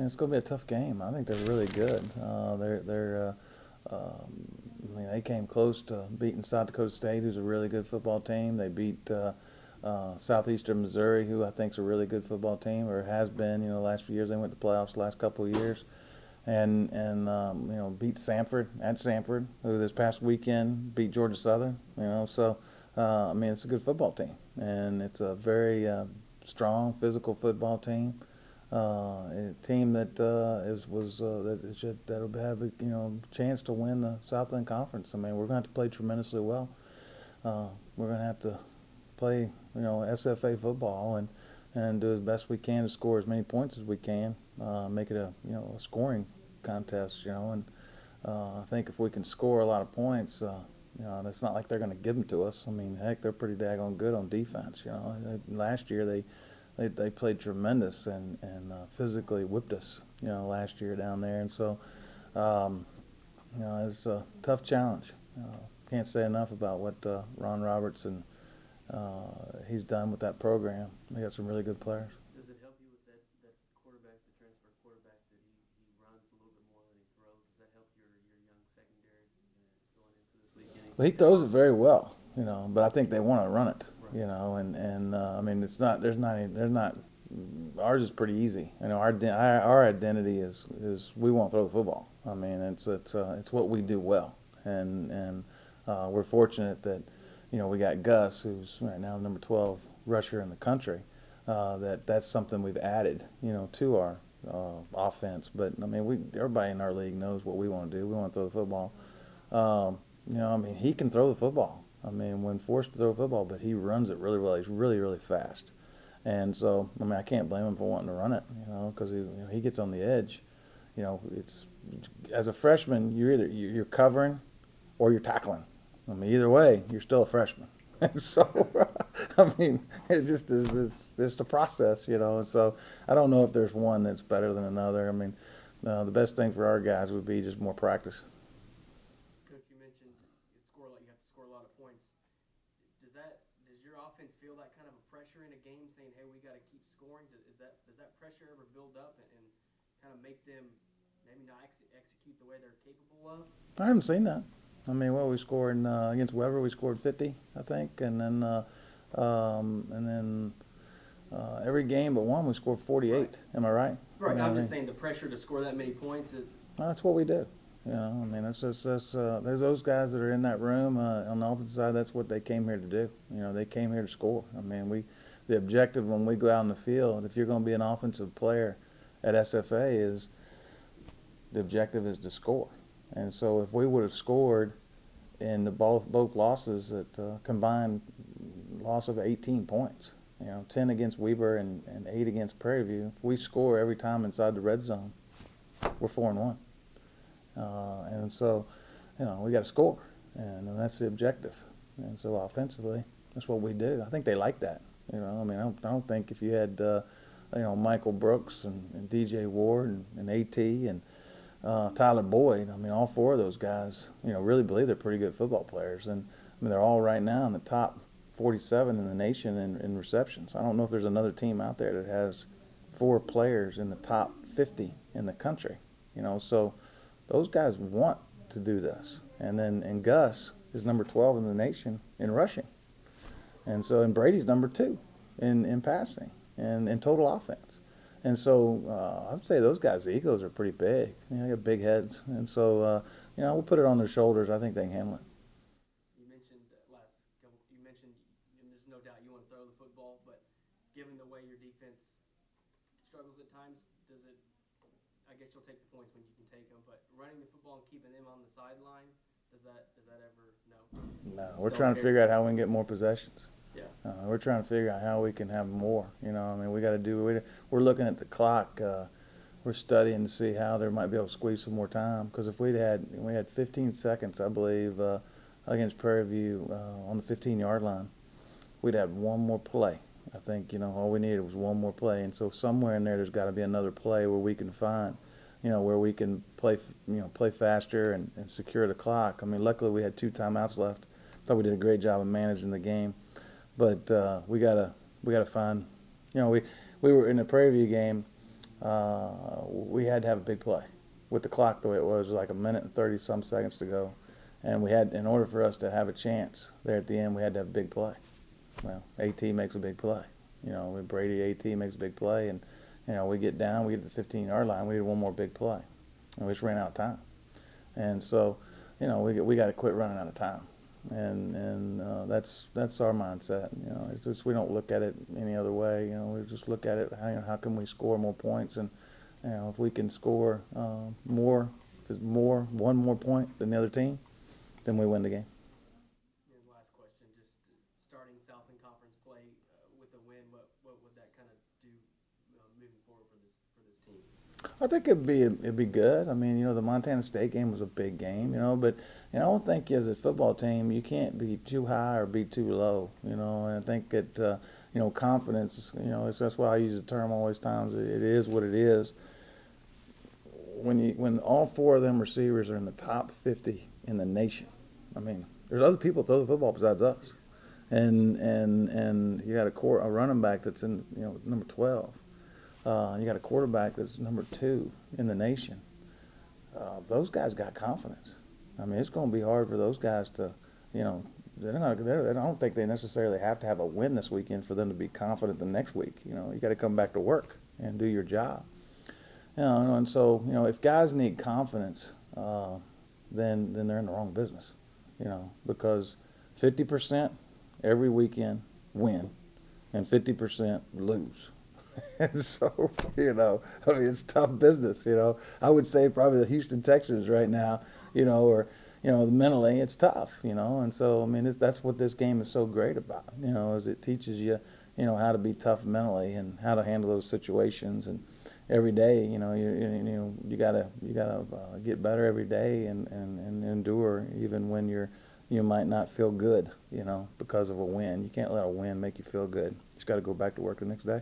And it's going to be a tough game. I think they're really good. I mean, they came close to beating South Dakota State, who's a really good football team. They beat Southeastern Missouri, who I think is a really good football team, or has been. The last few years they went to playoffs the last couple of years, and beat Samford at Samford, who this past weekend beat Georgia Southern. So I mean, it's a good football team, and it's a very strong physical football team. A team that that'll have a chance to win the Southland Conference. I mean, we're going to have to play tremendously well. We're going to have to play SFA football and do as best we can to score as many points as we can. Make it a scoring contest. And I think if we can score a lot of points, it's not like they're going to give them to us. I mean, heck, they're pretty daggone good on defense. Last year they played tremendous and physically whipped us, last year down there. And so, it's a tough challenge. Can't say enough about what Ron Roberts and he's done with that program. They got some really good players. Does it help you with that quarterback, the transfer quarterback, that he runs a little bit more than he throws? Does that help your young secondary going into this weekend? Well, he throws it very well, but I think they want to run it. Right. And I mean, there's not. Ours is pretty easy. Our identity is we won't throw the football. I mean, it's what we do well, and we're fortunate that we got Gus, who's right now the number 12 rusher in the country. That's something we've added, to our offense. But I mean, everybody in our league knows what we want to do. We want to throw the football. I mean, he can throw the football. I mean, when forced to throw a football, but he runs it really well. He's really, really fast. And so, I mean, I can't blame him for wanting to run it, because he gets on the edge. It's as a freshman, you're covering or you're tackling. I mean, either way, you're still a freshman. And so, I mean, it just is. It's just a process, And so, I don't know if there's one that's better than another. I mean, the best thing for our guys would be just more practice. You have to score a lot of points. Does your offense feel that kind of a pressure in a game, saying, "Hey, we got to keep scoring"? Does that pressure ever build up and kind of make them maybe not execute the way they're capable of? I haven't seen that. I mean, we scored against Weber. We scored 50, I think, and then every game but one we scored 48. Right. Am I right? Right. I'm just saying the pressure to score that many points is. That's what we do. I mean, there's those guys that are in that room on the offensive side. That's what they came here to do. They came here to score. I mean, the objective when we go out in the field, if you're going to be an offensive player at SFA, is the objective is to score. And so if we would have scored in both losses at combined loss of 18 points, 10 against Weber and 8 against Prairie View, if we score every time inside the red zone, we're 4-1. And so, we got to score, and that's the objective. And so offensively, that's what we do. I think they like that. I mean, I don't think if you had, Michael Brooks and DJ Ward and AT and Tyler Boyd, I mean, all four of those guys, really believe they're pretty good football players. And I mean, they're all right now in the top 47 in the nation in receptions. I don't know if there's another team out there that has 4 players in the top 50 in the country. So those guys want to do this. And Gus is number 12 in the nation in rushing. And Brady's number 2 in passing and in total offense. And so I'd say those guys' egos are pretty big. They got big heads. And so, we'll put it on their shoulders. I think they can handle it. You mentioned there's no doubt you want to throw the football, but given the way your defense struggles at times, I guess you'll take the points when you can take them, but running the football and keeping them on the sideline, does that ever, no? No, we're trying to figure out how we can get more possessions. Yeah. We're trying to figure out how we can have more. I mean, we got to do. We're looking at the clock. We're studying to see how there might be able to squeeze some more time. Because if we had 15 seconds, I believe, against Prairie View on the 15-yard line, we'd have one more play. I think all we needed was one more play, and so somewhere in there's got to be another play where we can find, where we can play faster and secure the clock. I mean, luckily we had 2 timeouts left. Thought we did a great job of managing the game. But we gotta find. We were in the Prairie View game. we had to have a big play. With the clock the way it was like a minute and 30 some seconds to go, and we had, in order for us to have a chance there at the end, we had to have a big play. Well, AT makes a big play. You know, when Brady AT makes a big play, and you know we get down, we get to the 15-yard line, we need one more big play, and we just ran out of time. And so, you know, we got to quit running out of time, and that's our mindset. You know, it's just we don't look at it any other way. You know, we just look at it how can we score more points, and you know if we can score more, if it's more one more point than the other team, then we win the game. And last question, just starting Southland Conference play with a win, what would that kind of do moving forward for this team? I think it'd be good. I mean, you know, the Montana State game was a big game, you know, but you know, I don't think as a football team you can't be too high or be too low, you know. And I think that you know, confidence, you know, that's why I use the term always times. It is what it is. When all four of them receivers are in the top 50 in the nation, I mean, there's other people throw the football besides us, and you got a running back that's in, you know, number 12. You got a quarterback that's number 2 in the nation. Those guys got confidence. I mean, it's going to be hard for those guys to, you know, I don't think they necessarily have to have a win this weekend for them to be confident the next week. You know, you got to come back to work and do your job. You know, and so, you know, if guys need confidence, then they're in the wrong business. You know, because 50% every weekend win, and 50% lose. And so, you know, I mean, it's tough business, you know. I would say probably the Houston Texans right now, you know, or, you know, mentally it's tough, you know. And so, I mean, that's what this game is so great about, you know, is it teaches you, you know, how to be tough mentally and how to handle those situations. And every day, you know, you gotta get better every day and endure even when you might not feel good, you know, because of a win. You can't let a win make you feel good. You just got to go back to work the next day.